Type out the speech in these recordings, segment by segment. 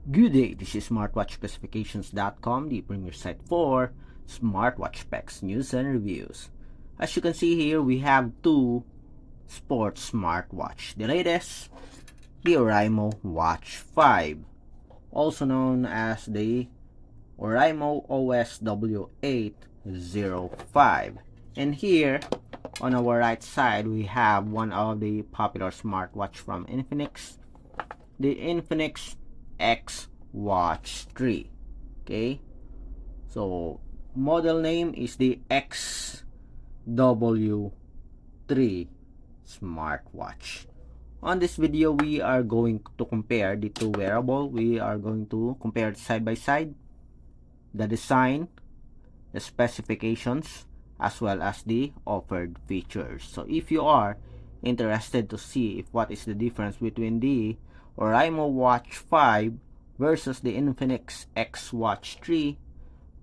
Good day, this is smartwatchspecifications.com, the premier site for smartwatch specs, news, and reviews. As you can see here, we have two sports smartwatch. The latest, the Oraimo Watch 5, also known as the Oraimo OSW805. And here, on our right side, we have one of the popular smartwatch from Infinix, the Infinix XWatch 3. Okay, so model name is the XW3 smartwatch. On this video, we are going to compare the two wearable. We are going to compare it side by side, the design, the specifications, as well as the offered features. So if you are interested to see if what is the difference between the Oraimo Watch 5 versus the Infinix XWatch 3,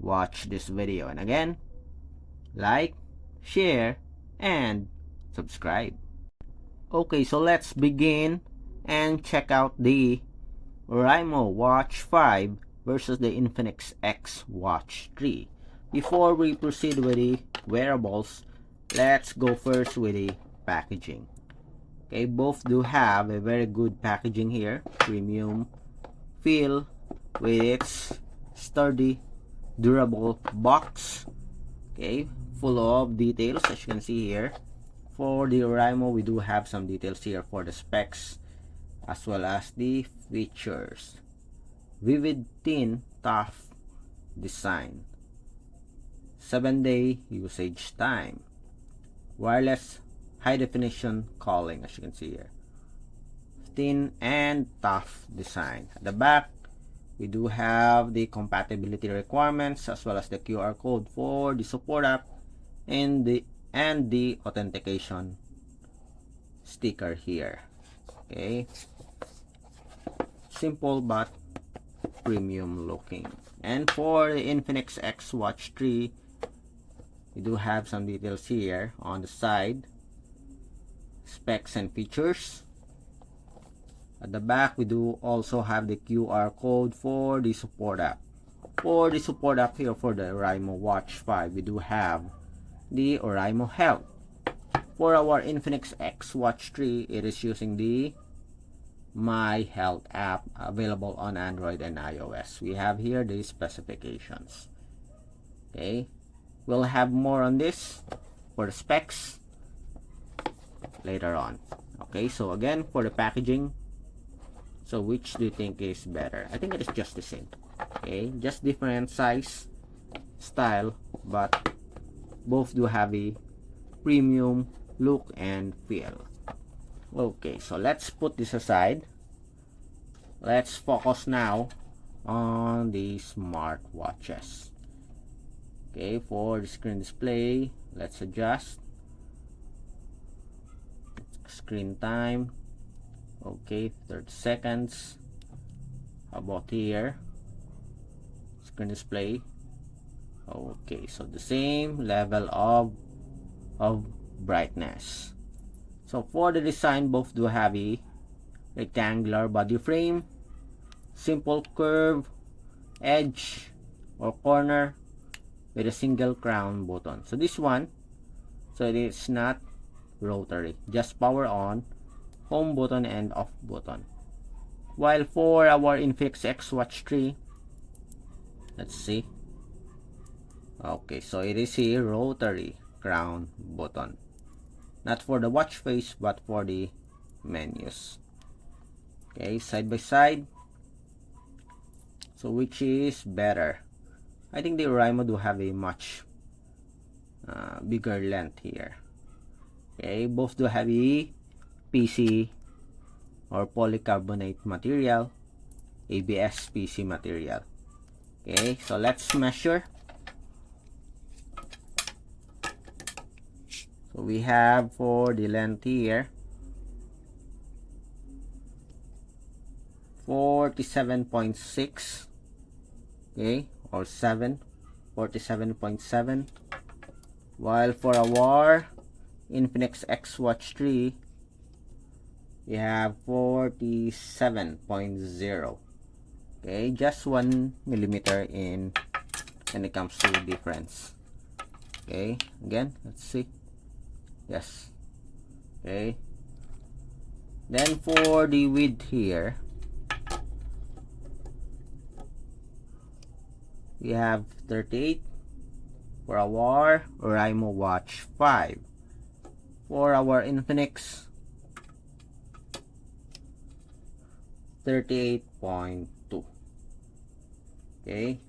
watch this video. And again, like, share, and subscribe. Okay, so let's begin and check out the Oraimo Watch 5 versus the Infinix XWatch 3. Before we proceed with the wearables, let's go first with the packaging. Okay, both do have a very good packaging here, premium feel with its sturdy, durable box. Okay, full of details as you can see here. For the Oraimo, we do have some details here for the specs as well as the features. Vivid thin tough design, 7-day usage time, wireless high definition calling as you can see here, thin and tough design. At the back, we do have the compatibility requirements as well as the QR code for the support app and the authentication sticker here. Okay, simple but premium looking. And for the Infinix XWatch 3, we do have some details here on the side, specs and features. At the back, we do also have the QR code for the support app. For the support app here for the Oraimo Watch 5, we do have the Oraimo Health. For our Infinix XWatch 3, it is using the My Health app available on Android and iOS. We have here the specifications. Okay, we'll have more on this for the specs later on. Okay, so again, for the packaging, so which do you think is better? I think it is just the same. Okay, just different size, style, but both do have a premium look and feel. Okay, so let's put this aside. Let's focus now on the smartwatches. Okay, for the screen display, let's adjust screen time. Okay, 30 seconds. How about here? Screen display. Okay, so the same level of brightness. So for the design, both do have a rectangular body frame, simple curve, edge or corner with a single crown button. So this one, so it is not rotary, just power on, home button and off button. While for our Infinix XWatch 3, let's see. Okay, so it is a rotary crown button, not for the watch face but for the menus. Okay, side by side, so which is better? I think the Oraimo do have a much bigger length here. Okay, both do have a PC or polycarbonate material, ABS PC material. Okay, so let's measure. So we have for the length here 47.6, okay, or 47.7, while for our Infinix XWatch 3 we have 47.0. Okay, just 1 millimeter in when it comes to difference. Okay, again, let's see. Yes. Okay. Then for the width here, we have 38 for our Oraimo Watch 5. For our Infinix, 38.2. Okay.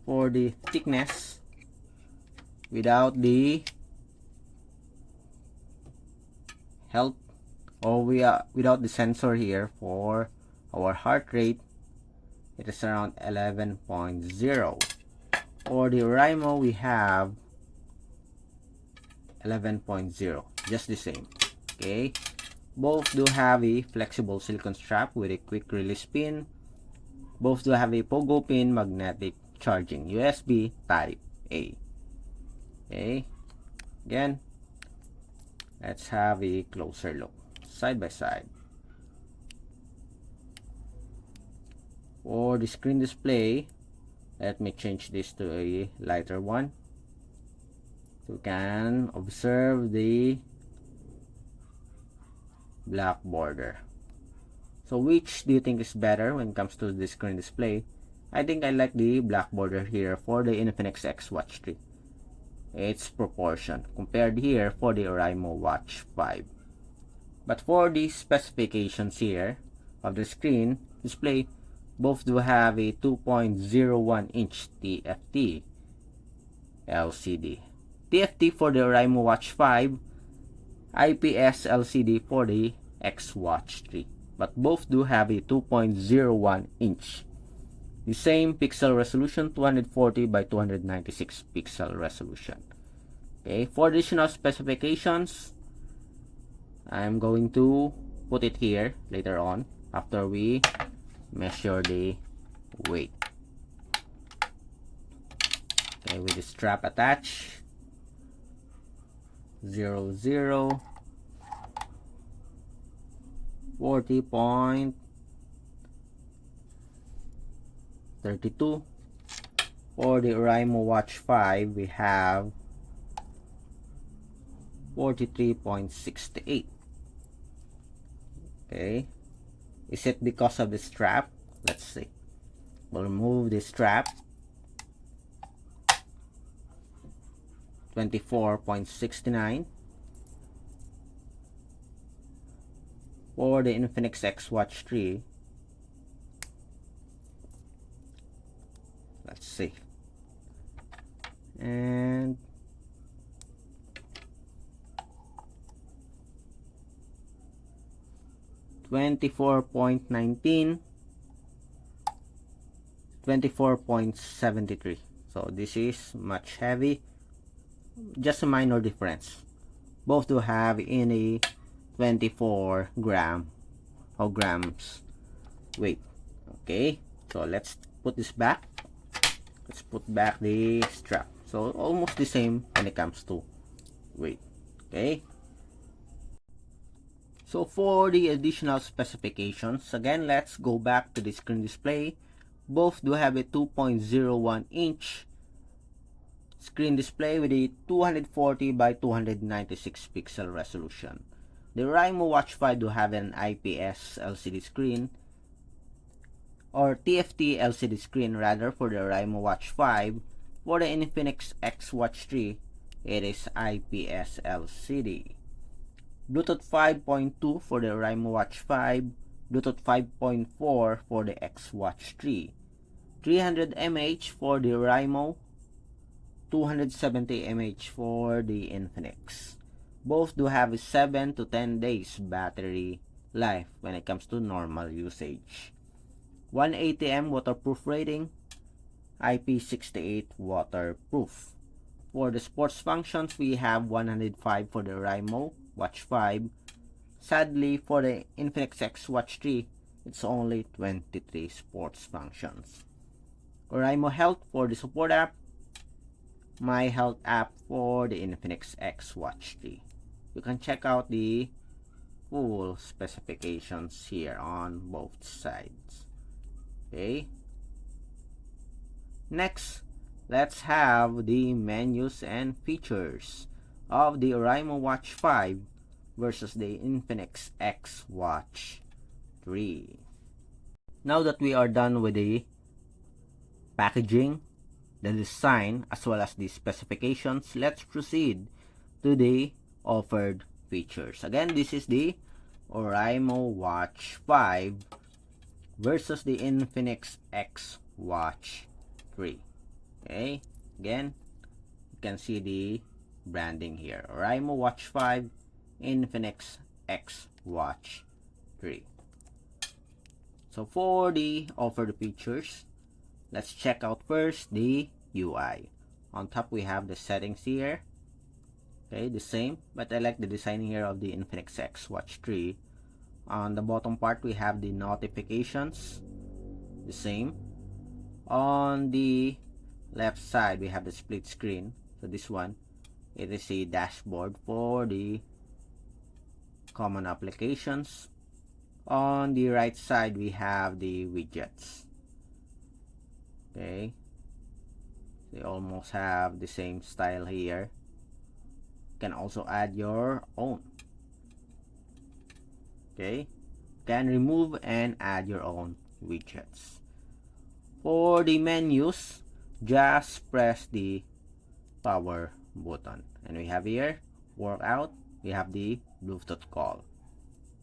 For the thickness, without the health or without the sensor here, for our heart rate, it is around 11.0. For the Oraimo, we have 11.0, just the same. Okay, both do have a flexible silicone strap with a quick release pin. Both do have a pogo pin magnetic charging USB type A. Okay, again, let's have a closer look side by side. For the screen display, let me change this to a lighter one. You can observe the black border. So which do you think is better when it comes to the screen display? I think I like the black border here for the Infinix XWatch 3. It's proportion compared here for the Oraimo Watch 5. But for the specifications here of the screen display, both do have a 2.01 inch TFT LCD. TFT for the Oraimo Watch 5, IPS LCD for the XWatch 3. But both do have a 2.01 inch. The same pixel resolution, 240 by 296 pixel resolution. Okay, for additional specifications, I'm going to put it here later on after we measure the weight. Okay, with the strap attached, 0, 0, 40.32. For the Oraimo Watch 5, we have 43.68. Okay, is it because of the strap? Let's see. We'll remove the strap. 24.69. For the Infinix XWatch 3, let's see, and 24.19, 24.73. So this is much heavy, just a minor difference. Both do have in a 24 grams weight. Okay, so let's put this back. Let's put back the strap. So almost the same when it comes to weight. Okay, so for the additional specifications, again, let's go back to the screen display. Both do have a 2.01 inch screen display with a 240 by 296 pixel resolution. The Oraimo Watch 5 do have an IPS LCD screen, or TFT LCD screen rather, for the Oraimo Watch 5. For the Infinix XWatch 3, it is IPS LCD. Bluetooth 5.2 for the Oraimo Watch 5, Bluetooth 5.4 for the XWatch 3, 300 mAh for the Oraimo, 270 mAh for the Infinix. Both do have a 7 to 10 days battery life when it comes to normal usage. 180 waterproof rating, IP68 waterproof. For the sports functions, we have 105 for the Oraimo Watch 5. Sadly, for the Infinix XWatch 3, it's only 23 sports functions. Oraimo Health for the support app, My Health app for the Infinix XWatch 3. You can check out the full specifications here on both sides. Okay. Next, let's have the menus and features of the Oraimo Watch 5 versus the Infinix XWatch 3. Now that we are done with the packaging, the design, as well as the specifications, let's proceed to the offered features. Again, this is the Oraimo Watch 5 versus the Infinix XWatch 3. Okay, again, you can see the branding here. Oraimo Watch 5, Infinix XWatch 3. So for the offered features, let's check out first the UI. On top we have the settings here. Okay, the same, but I like the design here of the Infinix XWatch 3. On the bottom part we have the notifications, the same. On the left side we have the split screen. So this one, it is a dashboard for the common applications. On the right side we have the widgets. Okay, they almost have the same style here. You can also add your own. Okay, you can remove and add your own widgets. For the menus, just press the power button, and we have here workout. We have the Bluetooth call,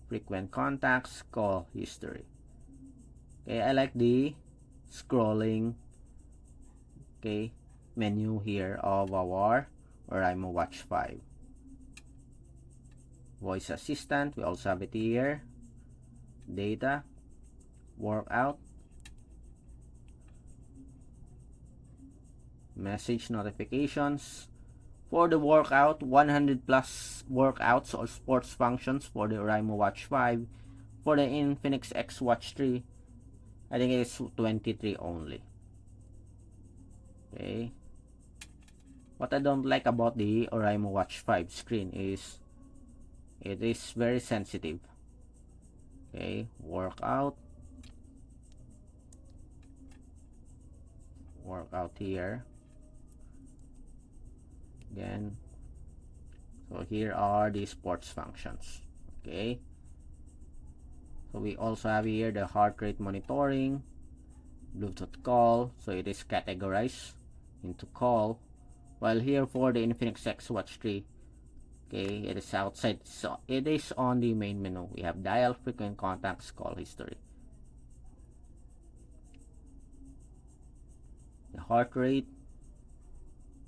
frequent contacts, call history. Okay, I like the scrolling menu here of our Oraimo Watch 5. Voice assistant, we also have it here. Data, workout, message notifications. For the workout, 100 plus workouts or sports functions for the Oraimo Watch 5. For the Infinix XWatch 3, I think it is 23 only. Okay, what I don't like about the Oraimo Watch 5 screen is it is very sensitive. Okay, workout here again. So here are the sports functions. Okay, so we also have here the heart rate monitoring, Bluetooth call, so it is categorized into call, while here for the Infinix XWatch 3, okay, it is outside, so it is on the main menu. We have dial, frequent contacts, call history. The heart rate,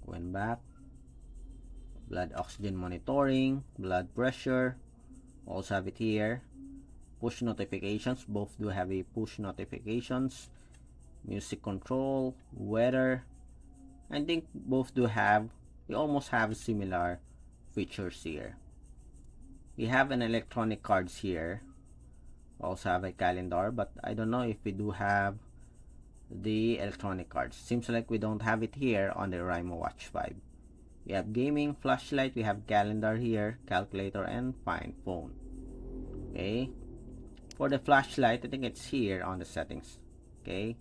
going back, blood oxygen monitoring, blood pressure, also have it here. Push notifications, both do have a push notifications. Music control, weather, I think both do have, we almost have similar features here. We have an electronic cards here, also have a calendar, but I don't know if we do have the electronic cards. Seems like we don't have it here on the Oraimo Watch 5. We have gaming, flashlight, we have calendar here, calculator, and find phone. Okay, for the flashlight, I think it's here on the settings. Okay,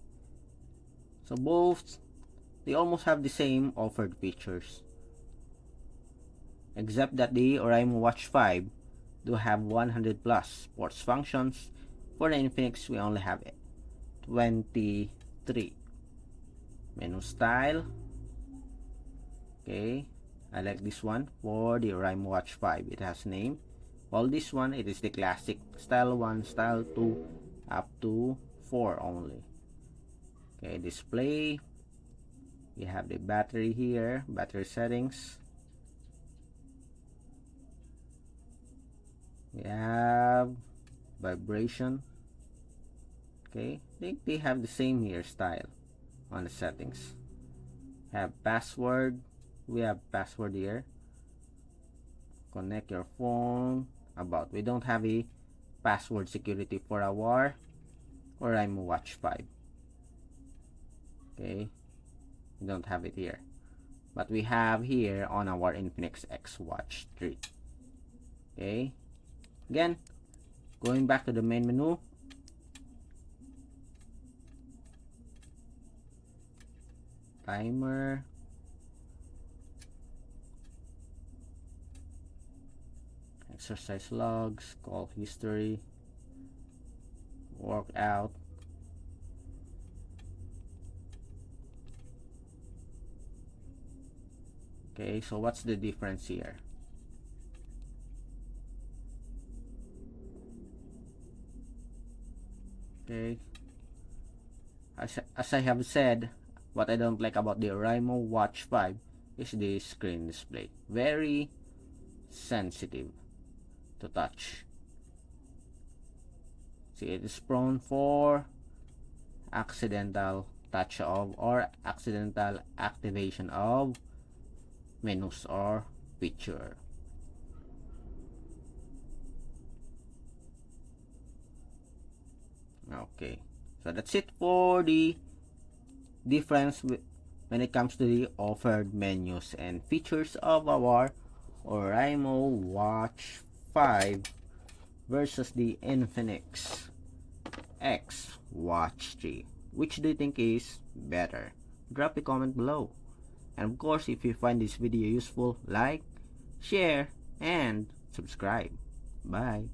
so both, they almost have the same offered features, except that the Oraimo Watch 5 do have 100 plus sports functions. For the Infinix, we only have 23. Menu style, okay, I like this one. For the Oraimo Watch 5, it has name, while this one, it is the classic style 1, style 2, up to 4 only. Okay, display, we have the battery here, battery settings. We have vibration. Okay, I think they have the same here style on the settings. Have password, we have password here. Connect your phone, about, we don't have a password security for our Oraimo Watch 5. Okay, we don't have it here, but we have here on our Infinix XWatch 3. Okay, Again, going back to the main menu, timer, exercise logs, call history, workout. Okay, so what's the difference here? Okay, as I have said, what I don't like about the Oraimo Watch 5 is the screen display. Very sensitive to touch. See, it is prone for accidental touch of or accidental activation of menus or feature. Okay, so that's it for the difference when it comes to the offered menus and features of our Oraimo Watch 5 versus the Infinix XWatch 3. Which do you think is better? Drop a comment below. And of course, if you find this video useful, like, share, and subscribe. Bye.